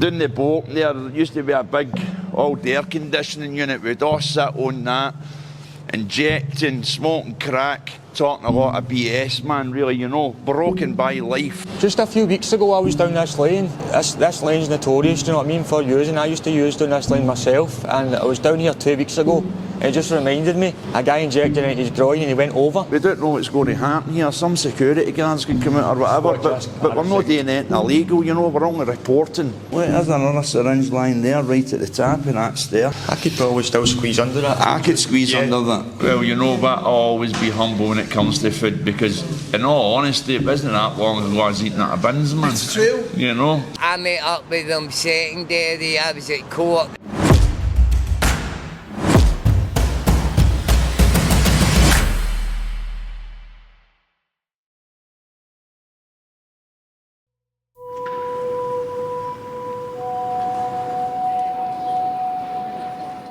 Down the boat there used to be a big old air conditioning unit. We'd all sit on that, injecting, smoking crack, talking a lot of BS, man, really, you know, broken by life. Just a few weeks ago I was down this lane. This lane's notorious, do you know what I mean, for using. I used to use down this lane myself, and I was down here 2 weeks ago. It just reminded me, a guy injected into his groin and he went over. We don't know what's going to happen here. Some security guards can come out or whatever, but we're not doing anything illegal, you know, we're only reporting. Well, there's another syringe lying there right at the top of that stair. I could probably still squeeze under that. I could squeeze under that. Well, you know, but I'll always be humble when it comes to food, because in all honesty, it wasn't that long ago I was eating out of bins, man. It's true. You know? I met up with them secondary, I was at co-op.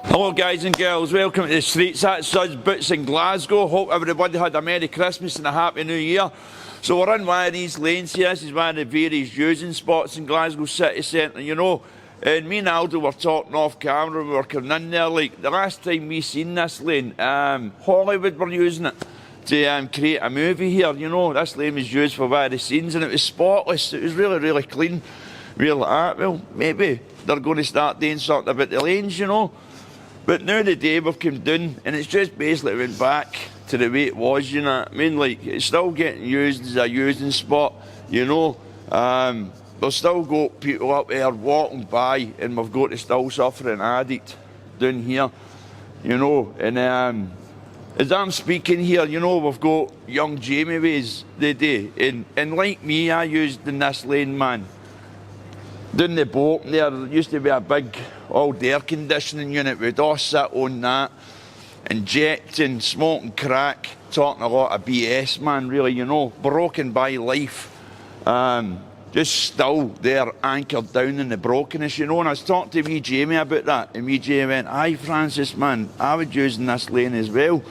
Hello guys and girls, welcome to the streets at Suds Boots in Glasgow. Hope everybody had a Merry Christmas and a Happy New Year. So we're in one of these lanes here. This is one of the various using spots in Glasgow city centre, you know. And me and Aldo were talking off camera, we were coming in there, like the last time we seen this lane, Hollywood were using it to create a movie here, you know. This lane was used for one of the scenes and it was spotless, it was really, really clean. We were like, well, maybe they're going to start doing something about the lanes, you know. But now the day we've come down and it's just basically went back to the way it was, you know what I mean? Like, it's still getting used as a using spot, you know. We've still got people up there walking by and we've got to still suffer an addict down here, you know. And as I'm speaking here, you know, we've got young Jamie ways the day. And like me, I used in this lane, man. Down the boat there used to be a big old air conditioning unit. We'd all sit on that, injecting, smoking crack, talking a lot of BS, man, really, you know, broken by life. Just still there, anchored down in the brokenness, you know. And I was talking to wee Jamie about that, and wee Jamie went, aye, Francis, man, I was using this lane as well.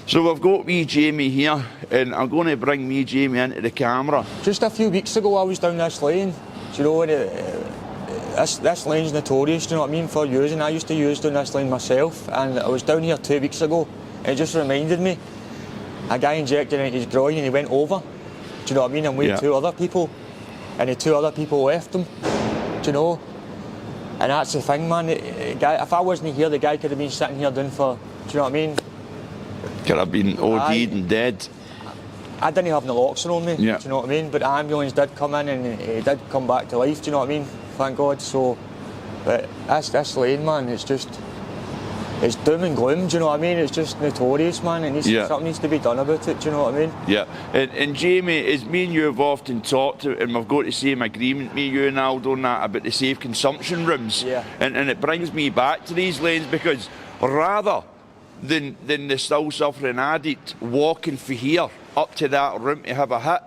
So we've got wee Jamie here, and I'm going to bring wee Jamie into the camera. Just a few weeks ago I was down this lane. Do you know, this lane's notorious, do you know what I mean, for using. I used to use down this lane myself, and I was down here 2 weeks ago. It just reminded me, a guy injected into his groin and he went over. Do you know what I mean? And we had two other people, and the two other people left him. Do you know? And that's the thing, man. The guy, if I wasn't here, the guy could have been sitting here doing for, do you know what I mean? Could have been OD'd and dead. I didn't have naloxone on me, do you know what I mean? But the ambulance did come in and he did come back to life, do you know what I mean? Thank God. So, but this lane, man, it's just, it's doom and gloom, do you know what I mean? It's just notorious, man, and something needs to be done about it, do you know what I mean? Yeah, and Jamie, as me and you have often talked to, and we've got the same agreement, me, you and Aldo on that, about the safe consumption rooms. Yeah. And it brings me back to these lanes, because rather than the still suffering addict walking for here up to that room to have a hit,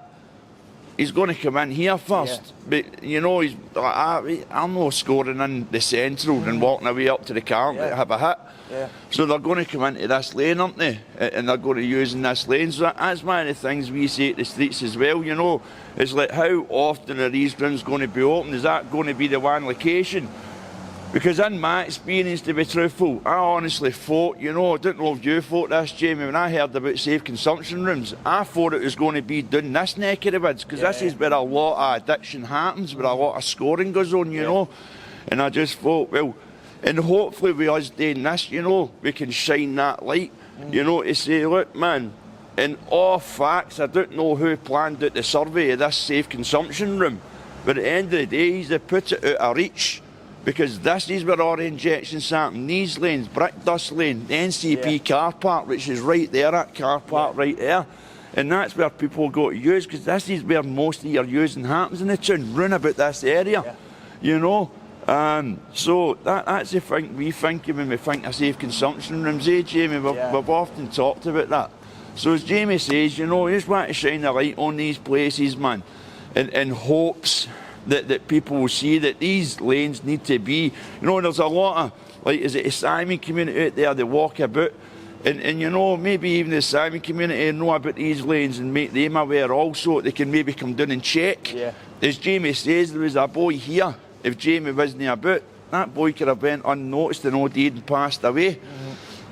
he's going to come in here first. Yeah. But you know, he's like, I'm not scoring in the central and walking away up to the car to have a hit. Yeah. So they're going to come into this lane, aren't they? And they're going to use in this lane. So that's one of the things we say at the streets as well, you know. It's like, how often are these rooms going to be open? Is that going to be the one location? Because in my experience, to be truthful, I honestly thought, you know, I don't know if you thought this, Jamie, when I heard about safe consumption rooms, I thought it was going to be down this neck of the woods, because this is where a lot of addiction happens, where a lot of scoring goes on, you know. And I just thought, well, and hopefully with us doing this, you know, we can shine that light, you know, to say, look, man, in all facts, I don't know who planned out the survey of this safe consumption room, but at the end of the day, they put it out of reach. Because this is where all the injections happen. These lanes, Brick Dust Lane, the NCP car park, which is right there, that car park right there. And that's where people go to use, because this is where most of your using happens in the town, round about this area, you know. So that's the thing we think of when we think of safe consumption rooms, eh, Jamie? We've often talked about that. So as Jamie says, you know, we just want to shine a light on these places, man, in hopes that people will see that these lanes need to be, you know, there's a lot of, like, is it a Sami community out there that walk about, and you know, maybe even the Sami community know about these lanes and make them aware also, they can maybe come down and check. As Jamie says, there was a boy here if Jamie wasn't about, that boy could have went unnoticed and OD'd and passed away.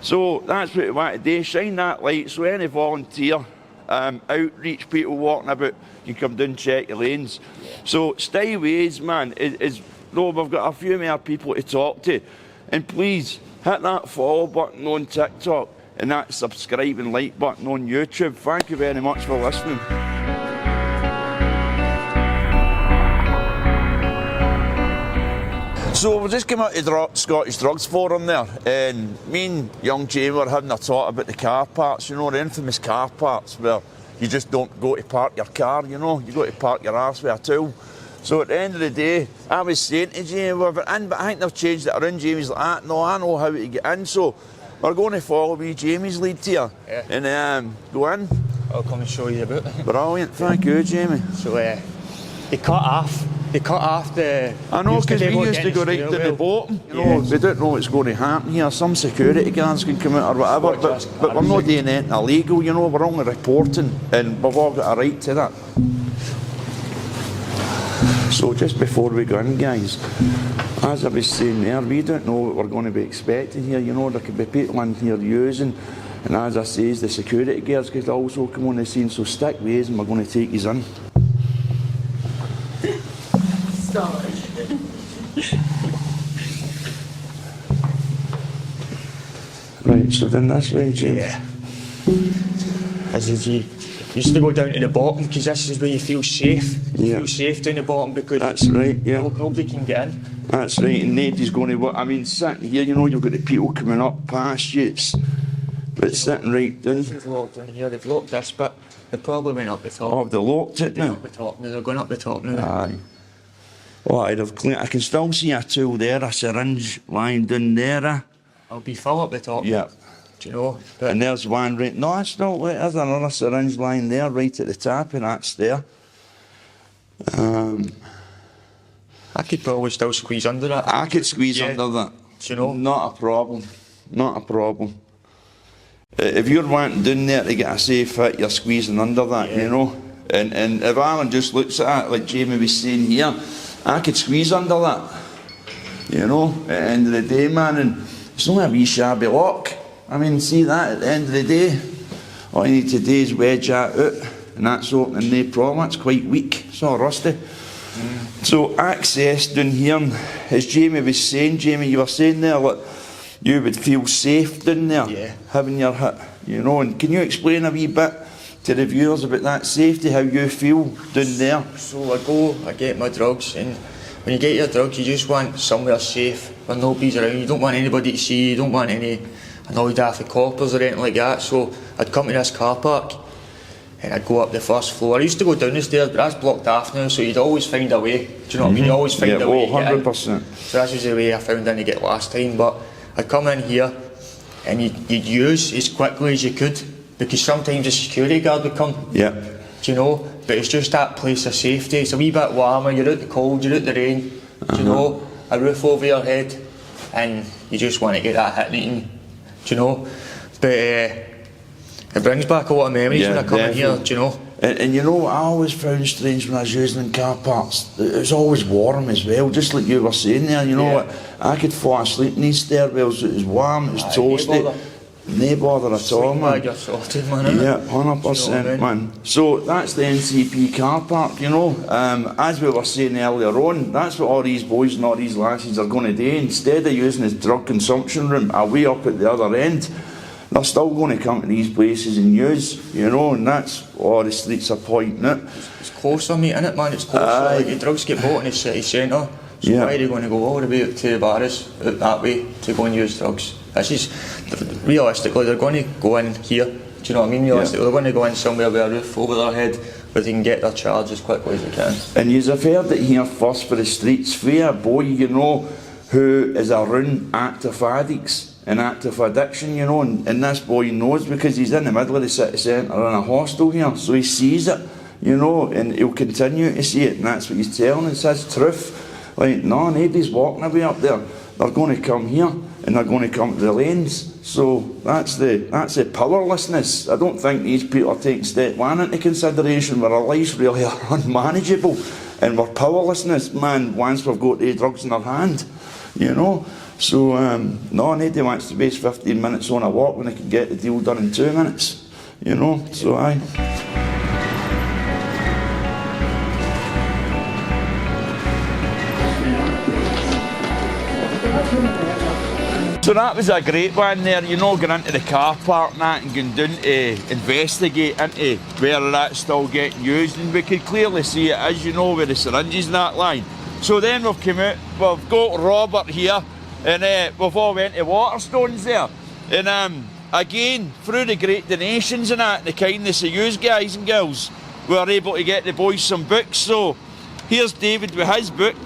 So that's what we want to do, shine that light so any volunteer, outreach people walking about can come down and check your lanes. So Styways, man, no, we've got a few more people to talk to. And please, hit that follow button on TikTok and that subscribe and like button on YouTube. Thank you very much for listening. So we just came out to the Scottish Drugs Forum there, and me and young Jamie were having a talk about the car parks, you know, the infamous car parks where you just don't go to park your car, you know, you go to park your arse with a tool. So at the end of the day, I was saying to Jamie, we're in, but I think they've changed it around. Jamie's like, no, I know how to get in, so we're going to follow Jamie's lead here and go in. I'll come and show you about it. Brilliant, thank you, Jamie. So they cut off the... I know, because we used to go right to the bottom. You know, we don't know what's going to happen here. Some security guards can come out or whatever, but we're not doing anything illegal, you know, we're only reporting and we've all got a right to that. So just before we go in, guys, as I was saying there, we don't know what we're going to be expecting here, you know, there could be people in here using, and as I say, the security guards could also come on the scene, so stick with us and we're going to take you in. Right, so then that's right, James. Yeah. As is you used to go down to the bottom because this is where you feel safe. You feel safe down the bottom because that's right, yeah. Nobody can get in. That's right, and nobody's going to work. I mean, sitting here, you know, you've got the people coming up past you, but sitting right down. This is locked down here, they've locked this bit. They probably went up the top. Oh, they locked it now? Up the top now, they're going up the top now. Aye. Oh, I'd have clean. I can still see a tool there, a syringe lying down there. I'll be full up the top. Yeah. Do you know? But and there's one right. No, that's not. There's another syringe lying there, right at the top, and that's there. I could probably still squeeze under that. I could squeeze under that. Do you know? Not a problem. Not a problem. If you're wanting down there to get a safe hit, you're squeezing under that, you know. And if Alan just looks at it, like Jamie was saying here, I could squeeze under that. You know, at the end of the day, man, and it's only a wee shabby lock. I mean, see that at the end of the day, all you need to do is wedge that out, and that's opening, no problem. That's quite weak, it's all rusty. So access down here, as Jamie was saying, Jamie, you were saying there that you would feel safe down there, having your hit, you know, and can you explain a wee bit to the viewers about that safety, how you feel down there? So I go, I get my drugs, and when you get your drugs, you just want somewhere safe where nobody's around. You don't want anybody to see you, don't want any annoyed half the coppers or anything like that. So I'd come to this car park and I'd go up the first floor. I used to go down the stairs, but that's blocked off now, so you'd always find a way. Do you know what I mean? You always find a way. 100%. So that was the way I found in to get last time. But I'd come in here and you'd use as quickly as you could, because sometimes a security guard would come. Yeah. Do you know? But it's just that place of safety. It's a wee bit warmer, you're out the cold, you're out the rain, do you know? A roof over your head, and you just want to get that hit eaten, do you know? But it brings back a lot of memories when I come in here, do you know? And you know what I always found strange when I was using in car parks? It was always warm as well, just like you were saying there, you know what? I could fall asleep in these stairwells, it was warm, it was toasty. No bother at all, man. You're sorted, man. Yeah, 100%, man. So that's the NCP car park, you know. As we were saying earlier on, that's what all these boys and all these lasses are going to do. Instead of using this drug consumption room away up at the other end, they're still going to come to these places and use, you know, and that's all the streets are pointing at. It's closer, mate, innit, man? It's closer. Like, the drugs get bought in the city centre. So why are they going to go all the way out to the bars out that way to go and use drugs? This is, realistically, they're going to go in here. Do you know what I mean? Realistically, they're going to go in somewhere with a roof over their head where they can get their charge as quickly as they can. And you've heard it here first for the streets. For a boy, you know, who is around active addicts and active addiction, you know, and this boy knows because he's in the middle of the city centre in a hostel here, so he sees it, you know, and he'll continue to see it, and that's what he's telling us, his truth. Like, no, nobody's walking away up there. They're going to come here and they're going to come to the lanes. So that's the powerlessness. I don't think these people are taking step one into consideration where our lives really are unmanageable. and we're powerlessness, man, once we've got the drugs in our hand, you know. So, no, nobody wants to waste 15 minutes on a walk when they can get the deal done in 2 minutes, you know, so aye. So that was a great one there, you know, going into the car park and that and going down to investigate into whether that's still getting used, and we could clearly see it is, you know, with the syringes and that line. So then we've come out, we've got Robert here, and we've all went to Waterstones there. And again, through the great donations and that, and the kindness of you guys and girls, we were able to get the boys some books. So here's David with his book.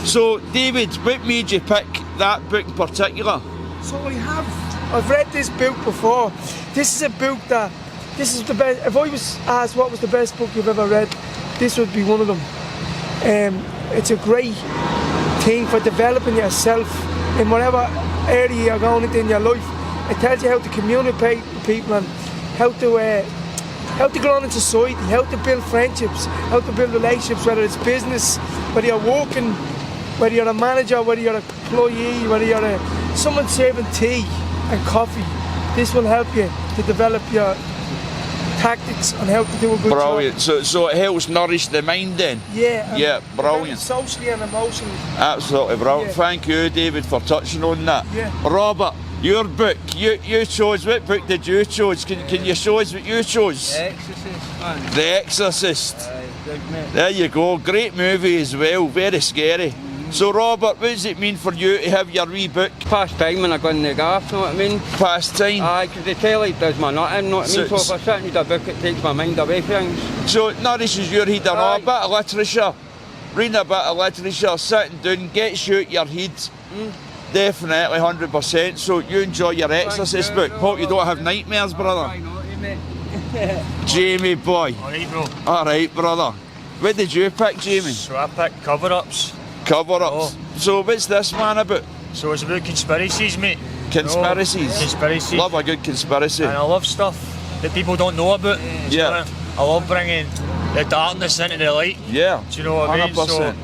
So David, what made you pick that book in particular? So I've read this book before. This is a book that, this is the best. If I was asked what was the best book you've ever read, this would be one of them. It's a great thing for developing yourself in whatever area you're going into in your life. It tells you how to communicate with people and how to go on in society, how to build friendships, how to build relationships, whether it's business, whether you're working, whether you're a manager, whether you're an employee, whether you're someone serving tea and coffee. This will help you to develop your tactics on how to do a good Brilliant. job. So it helps nourish the mind then? Yeah. Yeah, brilliant. Socially and emotionally. Absolutely brilliant. Yeah. Thank you, David, for touching on that. Yeah. Robert, your book, you chose, what book did you choose? Can you show us what you chose? The Exorcist, man. The Exorcist. Good mate. There you go, great movie as well, very scary. So Robert, what does it mean for you to have your wee book? Past time when I go in the gaff, know what I mean? Past time? Aye, because the telly does my nutting, know what I mean? So- So if I sit and read a book, it takes my mind away from things. So it nourishes your head and all, a Aye. bit of literature. Reading a bit of literature, sitting down, gets you out your head. Definitely, 100%. So you enjoy your Exorcist you. book. Hope you don't have nightmares, brother. Aye, know what I mean? Jamie boy. Alright, bro. Alright, brother. What did you pick, Jamie? So I picked cover-ups. Cover-ups. So what's this one about? So it's about conspiracies, mate. Conspiracies? Conspiracies. Love a good conspiracy. And I love stuff that people don't know about. Yeah. I love bringing the darkness into the light. Yeah. Do you know what I mean? 100%. So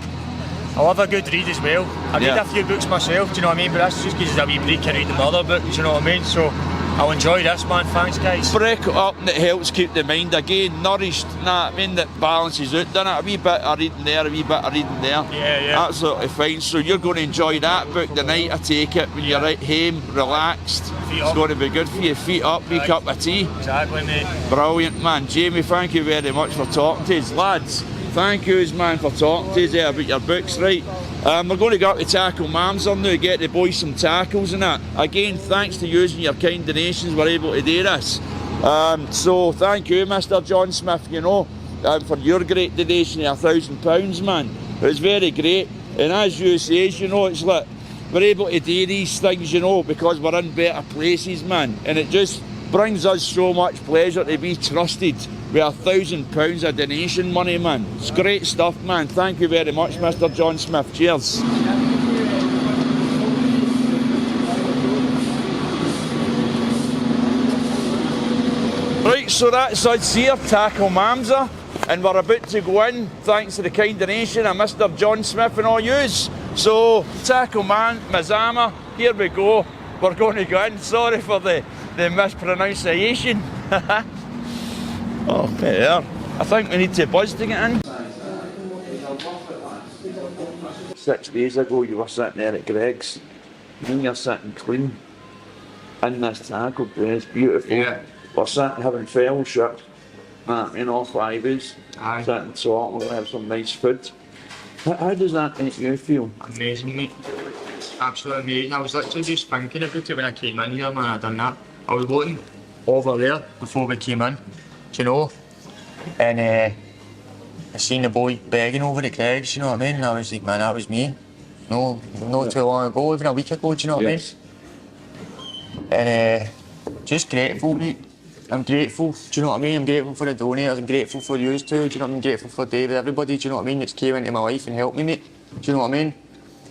I love a good read as well. I read Yeah. a few books myself, do you know what I mean? But that's just because it's a wee break, I read another book, do you know what I mean? So I'll enjoy this, man. Thanks, guys. Break it up and it helps keep the mind again nourished. Nah, I mean that balances out, doesn't it? A wee bit of reading there, a wee bit of reading there. Yeah. Absolutely fine. So you're going to enjoy that book tonight, I take it, when you're at home, relaxed. Feet It's up. going to be good for you. Feet up, wee Aye. cup of tea. Exactly, mate. Brilliant, man. Jamie, thank you very much for talking to us. Lads, thank you, man, for talking to us there about your books, right? We're going to go up to Taco Mazama now, get the boys some tacos and that. Again, thanks to using your kind donations, we're able to do this. So thank you, Mr. John Smith, you know, for your great donation of £1,000, man. It was very great. And as you say, you know, it's like we're able to do these things, you know, because we're in better places, man. And it just brings us so much pleasure to be trusted with £1,000 of donation money, man. It's great stuff, man. Thank you very much, Mr. John Smith. Cheers. Right, so that's us here, Taco Mazama, and we're about to go in, thanks to the kind donation of Mr. John Smith and all yous. So, Taco Mazama, here we go. We're going to go in. Sorry for the mispronunciation. Oh, there. I think we need to buzz to get in. 6 days ago, you were sitting there at Greg's. And you're sitting clean in this taco place. Beautiful. Yeah. We're sitting having fellowship. You know, 5 days. Aye. Sitting talking, we're going to have some nice food. How does that make you feel? Amazing, mate. Absolutely amazing. I was literally just thinking about it when I came in here, man. I done that. I was looking over there before we came in, do you know? And I seen the boy begging over the kegs, you know what I mean? And I was like, man, that was me. No, not too long ago, even a week ago, do you know what Yes. I mean? And just grateful, mate. I'm grateful, do you know what I mean? I'm grateful for the donators, I'm grateful for you too, do you know what I mean? I'm grateful for David, everybody, do you know what I mean? That's came into my life and helped me, mate. Do you know what I mean?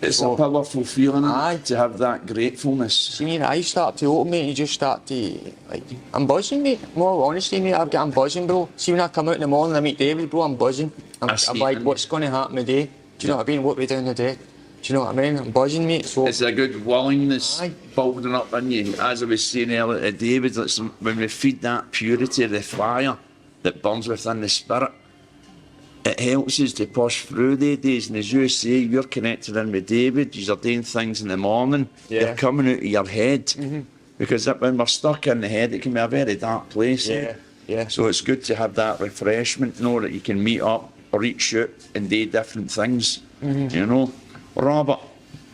It's So- a powerful feeling Aye. to have that gratefulness. See, when your eyes start to open, mate, you just start to, like, I'm buzzing, mate. More honesty, mate, I'm buzzing, bro. See, when I come out in the morning, I meet David, bro, I'm buzzing. I'm like, what's going to happen today? Do you know what I mean? What we doing today? Do you know what I mean? I'm buzzing, mate. So It's a good willingness Aye. building up in you. As I was saying earlier to David, it's when we feed that purity of the fire that burns within the spirit, it helps us to push through the days. And as you say, you're connected in with David, you're doing things in the morning, they're coming out of your head. Because when we're stuck in the head, it can be a very dark place. yeah. So it's good to have that refreshment, know that you can meet up, reach out and do different things, you know. Robert,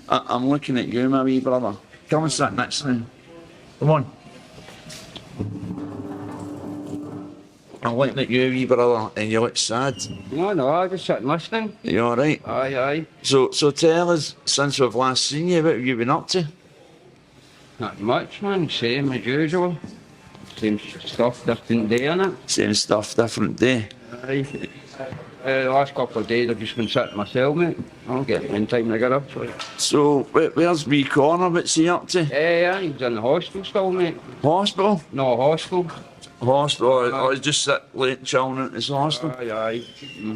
I'm looking at you, my wee brother. Come and sit next to me. Come on. I'm looking at you, wee brother, and you look sad. No, I just sitting listening. You all right? Aye. So tell us, since we've last seen you, what have you been up to? Not much, man. Same as usual. Same stuff, different day, innit? Same stuff, different day. Aye. The last couple of days I've just been sitting myself, mate. I don't get any time to get up. So where's wee Connor? What's he up to? Yeah, he's in the hospital still, mate. Hospital? No, hospital. Hospital. I was just sitting late chilling at this hospital. Aye.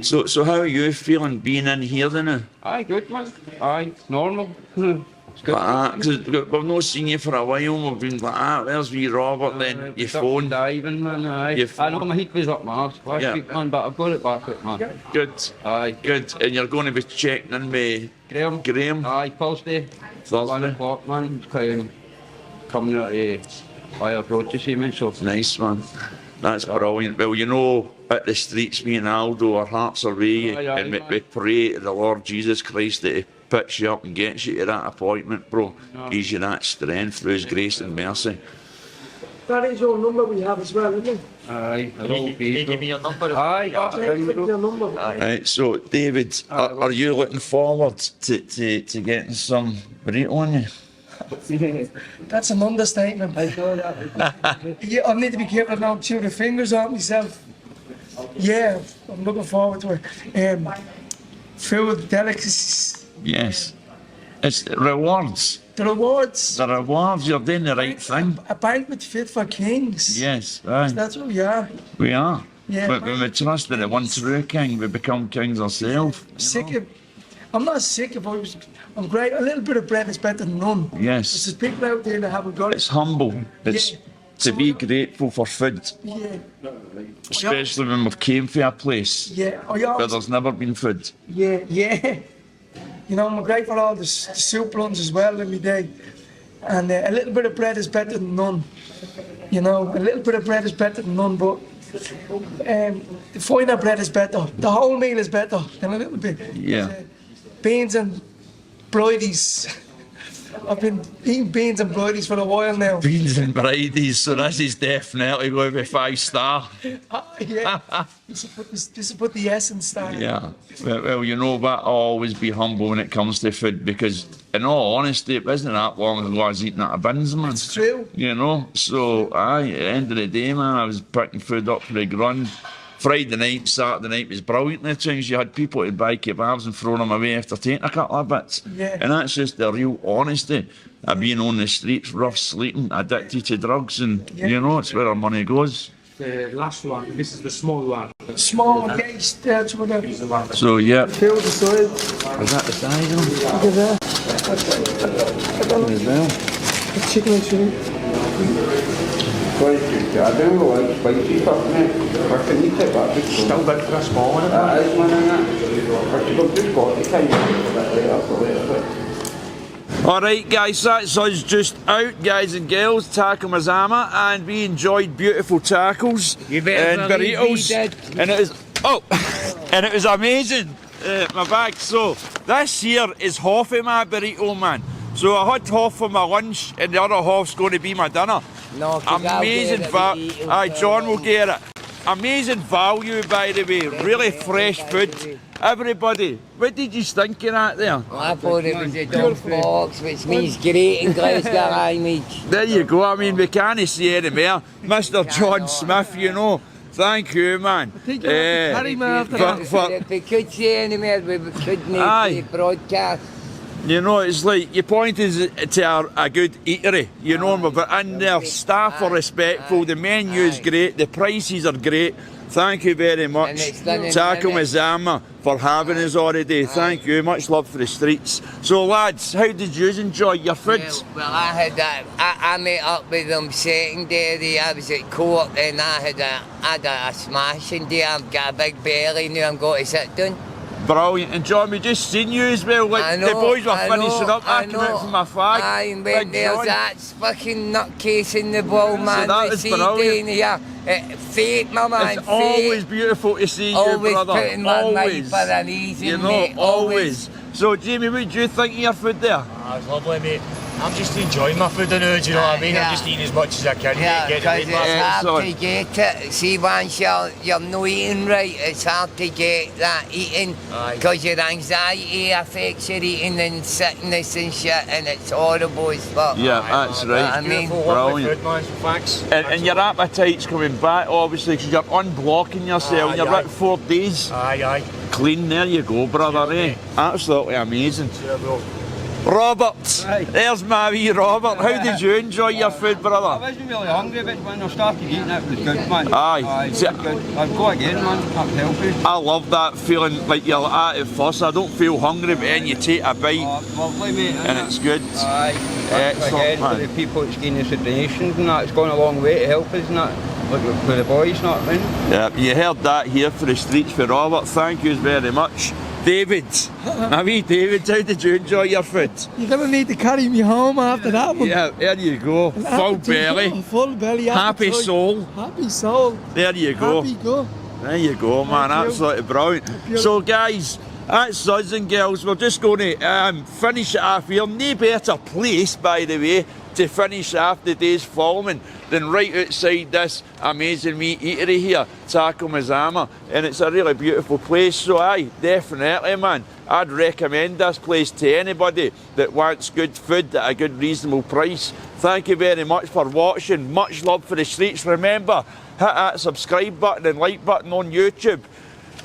So how are you feeling being in here now? Aye, good, man. Aye, normal. It's good. Because we've not seen you for a while, we've been like, where's wee Robert? Then your phone. Diving, man. Aye. Your I know my heat was up my arse last week, man, but I've got it back up, man. Good. Aye. Good. And you're going to be checking in with Graham Aye, Thursday. 1 Thursday. o'clock, man. He's coming out of Fire Road to see me, so. Nice, man. That's brilliant. Well, you know, at the streets, me and Aldo, our hearts are with you, Aye, and we man. pray to the Lord Jesus Christ that He picks you up and gets you to that appointment, bro. Gives you that strength through His grace and mercy. That is your number we have as well, isn't it? Aye, Can you give me your number? Aye, Your number. Right, so David, are you looking forward to getting some burrito on you? That's an understatement. I know that. Yeah, I need to be careful now, chew the fingers off myself. Yeah, I'm looking forward to it. Food, delicacies, Yes. It's the rewards. the rewards. The rewards, you're doing the right thing. A banquet fit for kings. Yes, aye. That's what we are. We are. Yeah. But when we trust in the one true king, we become kings ourselves. Sick of. I'm not sick of. I'm great. A little bit of bread is better than none. Yes. There's people out there that haven't got It's it. humble. It's Yeah. to be grateful for food, Yeah. especially when we've came from a place Yeah. Oh, where yeah. there's never been food. Yeah. You know, I'm grateful for all the soup runs as well every day. And a little bit of bread is better than none. You know, a little bit of bread is better than none, but the finer bread is better. The whole meal is better than a little bit. Yeah. Beans and broidies. I've been eating beans and broidies for a while now. Beans and bridies, so this is definitely going to be 5-star. Yeah. This is put the essence down. Yeah. Well, you know what? I'll always be humble when it comes to food because, in all honesty, it wasn't that long ago I was eating out of bins, man. It's true. You know, so aye, at the end of the day, man, I was picking food up for the grun. Friday night, Saturday night was brilliant. The times you had people to buy kebabs and throw them away after taking a couple of bits. Yeah. And that's just the real honesty of being on the streets, rough sleeping, addicted to drugs, and you know, it's where our money goes. The last one, this is the small one. Small one, yeah, that's what I So yeah, feel the soil. is that the size of them? Look at that. As well. The chicken and chili. I don't know like spicy stuff, mate. I can eat it, but it's Still big for a small one, isn't it? That is, man, innit? I've just got the time. Alright guys, that's us just out, guys and girls, Taco Mazama, and we enjoyed beautiful tacos You better and believe we burritos, did. and it was amazing, my bag. So this here is half of my burrito, man. So I had half for my lunch and the other half's going to be my dinner. No, 'cause I'll Amazing get it, value. we eat it, Aye, John will get it. Amazing value, by the way. Really fresh food. Everybody, what did you think of that there? I thought it was a dog box, which means great in Glasgow, I mate. There you go. I mean, we can't say any more. Mr. John Smith, you know. Thank you, man. If we could say any more, we couldn't Aye. broadcast. You know, it's like, your point is to a good eatery, you know, but in there, staff are respectful, the menu is great, the prices are great, Thank you very And much, it's done in Taco minutes. Mazama, for having us all day. Thank you. Much love for the streets. So, lads, how did you enjoy your food? Well, I had that. I met up with them secondary. I was at Co-op and I had a smashing day. I've got a big belly now. I'm going to sit down. Brilliant. And John, we just seen you as well. Like, I know, the boys were I finishing know, up. I came out from my fag. I went Big there. John. That's fucking nutcase in the ball, man. that We is see brilliant. down here. Fate, my man. It's always fate. beautiful to see you, Always brother. putting my mind Always. for an easy, You know, mate. always. So, Jamie, what do you think of your food there? Ah, it's lovely, mate. I'm just enjoying my food now, do you know what I mean? Yeah. I'm just eating as much as I can, Yeah, mate. Get because it it's right, hard to Excellent. get it. See, once you're not eating right, it's hard to get that eating. Aye. Because your anxiety affects your eating and sickness and shit, and it's horrible as fuck. Yeah, that's right. I mean, Beautiful, lovely brilliant. food, man. Thanks. And your appetite's coming back, obviously, because you're unblocking yourself. Aye, You're aye. about 4 days Aye. clean. There you go, brother. Sure, Eh? mate. Absolutely amazing. Sure, bro. Robert, there's my wee Robert. How did you enjoy your food, I brother? wasn't really hungry, but when I started eating it was good, man. Aye. It was good. I'd go again, man. That's healthy. I love that feeling like you're at it first. I don't feel hungry, but then you take a bite Oh, it's lovely, mate. isn't and it? it's good. Aye. Excellent, Again, man. for the people that's giving us the donations and that, it's gone a long way to help us and that. Look, for the boys not in. Yeah, you heard that here for the streets for Robert. Thank you very much. David, my wee David, how did you enjoy your food? You're gonna need to carry me home after that one. Yeah, there you go. An Full appetite, belly. Full belly. Happy appetite. soul. Happy soul. There you go. Happy go. There you go, man. Thank you. Absolutely brilliant. So, guys, that's us and girls. We're just going to finish it off here. No better place, by the way, to finish off the day's filming than right outside this amazing meat eatery here, Taco Mazama. And it's a really beautiful place. So, aye, definitely, man. I'd recommend this place to anybody that wants good food at a good, reasonable price. Thank you very much for watching. Much love for the streets. Remember, hit that subscribe button and like button on YouTube.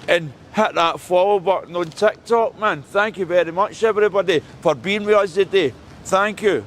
And hit that follow button on TikTok, man. Thank you very much, everybody, for being with us today. Thank you.